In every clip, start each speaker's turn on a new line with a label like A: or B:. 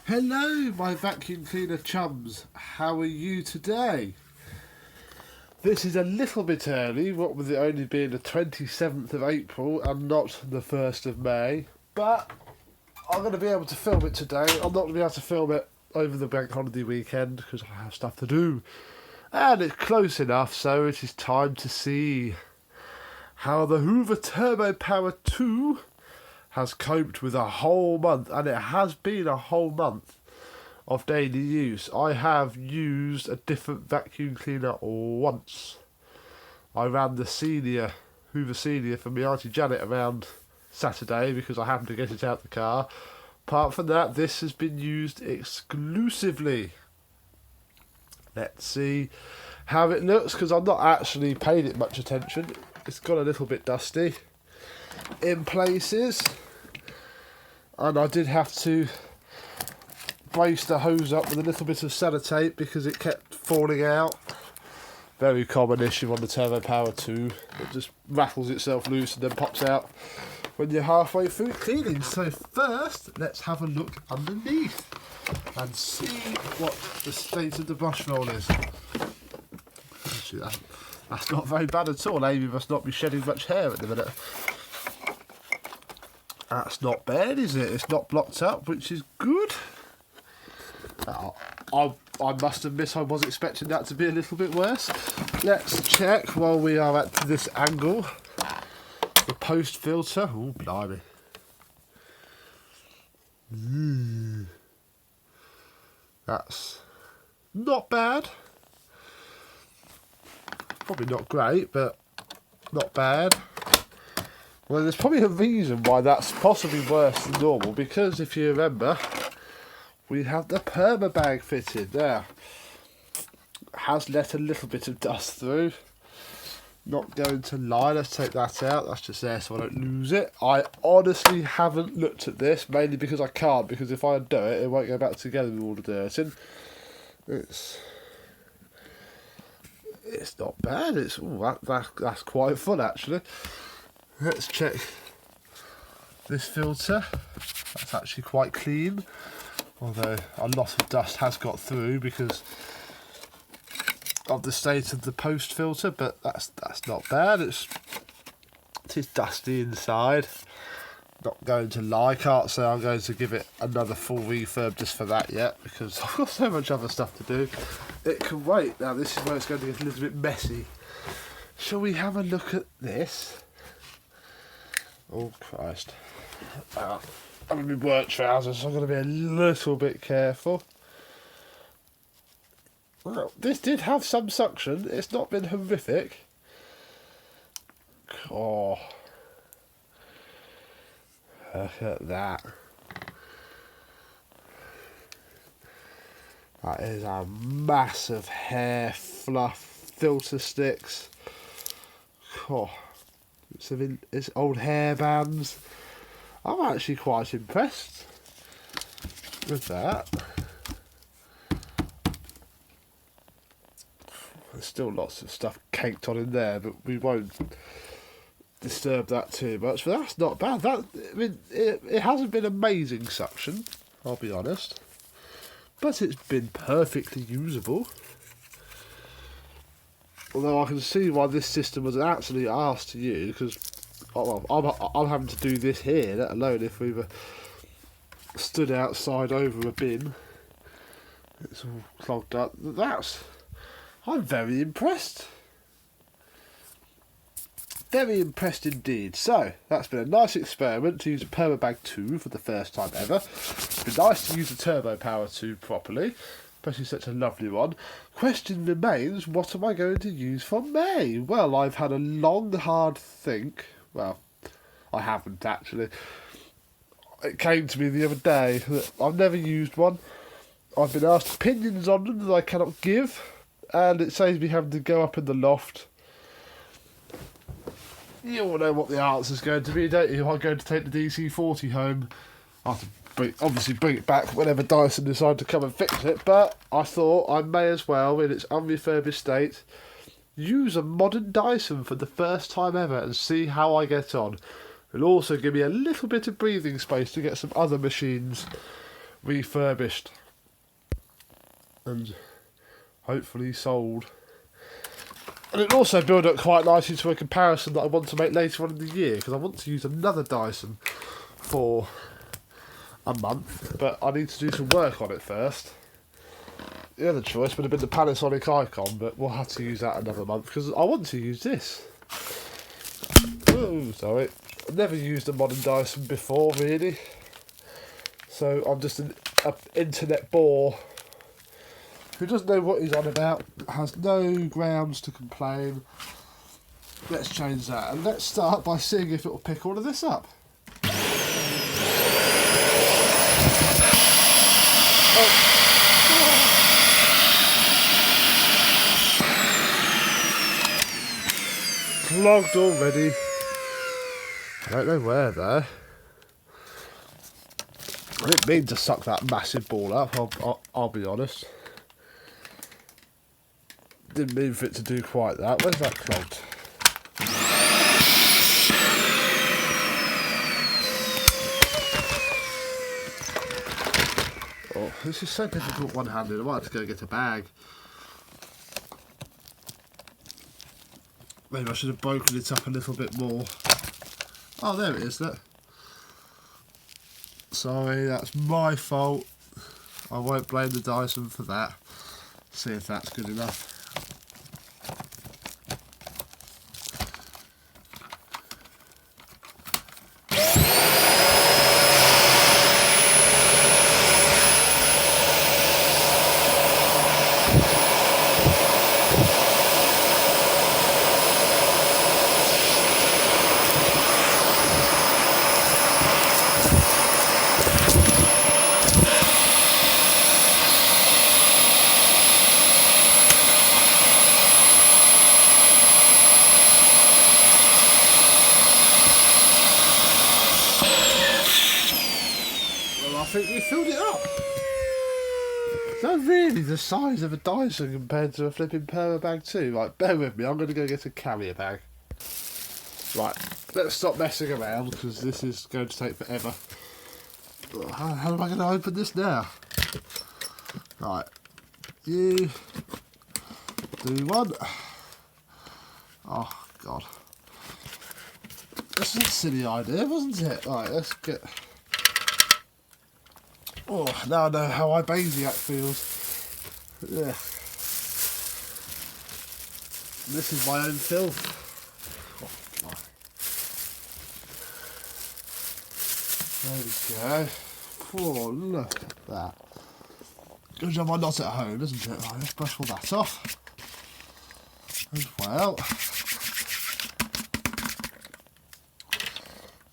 A: Hello, my vacuum cleaner chums. How are you today? This is a little bit early, what with it only being the 27th of April and not the 1st of May. But I'm going to be able to film it today. I'm not going to be able to film it over the bank holiday weekend because I have stuff to do. And it's close enough, so it is time to see how the Hoover Turbo Power 2 has coped with a whole month, and it has been a whole month of daily use. I have used a different vacuum cleaner once. I ran the Hoover Senior for my Auntie Janet around Saturday because I happened to get it out the car. Apart from that, this has been used exclusively. Let's see how it looks, because I've not actually paid it much attention. It's got a little bit dusty in places, and I did have to brace the hose up with a little bit of sellotape because it kept falling out. Very common issue on the Turbo Power 2. It just rattles itself loose and then pops out when you're halfway through cleaning. So first, let's have a look underneath and see what the state of the brush roll is. Actually, that's not very bad at all. Amy must not be shedding much hair at the minute. That's not bad, is it? It's not blocked up, which is good. I must admit I was expecting that to be a little bit worse. Let's check while we are at this angle. The post filter. Oh, blimey. That's not bad. Probably not great, but not bad. Well, there's probably a reason why that's possibly worse than normal, because if you remember, we have the perma bag fitted there. Has let a little bit of dust through. Not going to lie, let's take that out. That's just there so I don't lose it. I honestly haven't looked at this, mainly because I can't, because if I do it, it won't go back together with all the dirt in. It's not bad. That's quite fun actually. Let's check this filter. That's actually quite clean, although a lot of dust has got through because of the state of the post filter, but that's not bad. It is dusty inside. Not going to lie, can't say I'm going to give it another full refurb just for that yet, because I've got so much other stuff to do. It can wait. Now this is where it's going to get a little bit messy. Shall we have a look at this? Oh Christ. I'm in my work trousers, so I'm going to be a little bit careful. Well, this did have some suction. It's not been horrific. Oh. Look at that. That is a massive hair fluff filter sticks. Oh. It's old hair bands. I'm actually quite impressed with that. There's still lots of stuff caked on in there, but we won't disturb that too much. But that's not bad. It hasn't been amazing suction, I'll be honest, but it's been perfectly usable. Although I can see why this system was an absolute arse to use, because I'm having to do this here, let alone if we were stood outside over a bin. It's all clogged up. I'm very impressed. Very impressed indeed. So, that's been a nice experiment to use a Permabag 2 for the first time ever. It's been nice to use the Turbo Power 2 properly, especially such a lovely one. Question remains, what am I going to use for May? Well, I've had a long, hard think. Well, I haven't actually. It came to me the other day that I've never used one. I've been asked opinions on them that I cannot give, and it saves me having to go up in the loft. You all know what the answer's going to be, don't you? I'm going to take the DC-40 home. I have to obviously bring it back whenever Dyson decide to come and fix it, but I thought I may as well, in its unrefurbished state, use a modern Dyson for the first time ever and see how I get on. It'll also give me a little bit of breathing space to get some other machines refurbished and hopefully sold. And it also built up quite nicely to a comparison that I want to make later on in the year, because I want to use another Dyson for a month, but I need to do some work on it first. The other choice would have been the Panasonic Icon, but we'll have to use that another month because I want to use this. Oh, sorry. I've never used a modern Dyson before, really. So I'm just an internet bore who doesn't know what he's on about, has no grounds to complain. Let's change that, and let's start by seeing if it'll pick all of this up. Oh. Clogged already. I don't know where though. I didn't mean to suck that massive ball up, I'll be honest. Didn't mean for it to do quite that. Where's that clogged? Oh, this is so difficult one-handed. I might have to go get a bag. Maybe I should have broken it up a little bit more. Oh, there it is, look. Sorry, that's my fault. I won't blame the Dyson for that. See if that's good enough. I think we filled it up. They're really the size of a Dyson compared to a flipping perma bag too. Right, bear with me, I'm going to go get a carrier bag. Right, let's stop messing around because this is going to take forever. How am I going to open this now? Right, you do one. Oh, God. This is a silly idea, wasn't it? Right, let's get... Oh, now I know how Ibasiac feels. Yeah. This is my own filth. Oh, there we go. Oh, look at that. Good job I'm not at home, isn't it? Right, let's brush all that off. As well.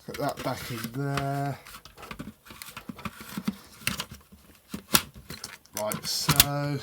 A: Put that back in there. Right, so...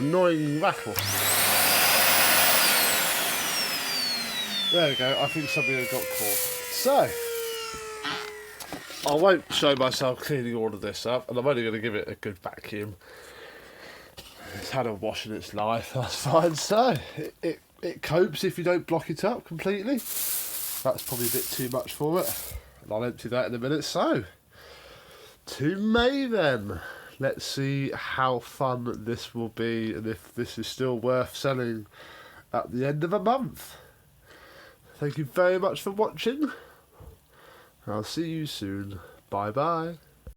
A: annoying rattle. There we go, I think somebody had got caught. So, I won't show myself cleaning all of this up, and I'm only going to give it a good vacuum. It's had a wash in its life, that's fine. So, it copes if you don't block it up completely. That's probably a bit too much for it. And I'll empty that in a minute. So, to May then. Let's see how fun this will be and if this is still worth selling at the end of a month. Thank you very much for watching. I'll see you soon. Bye bye.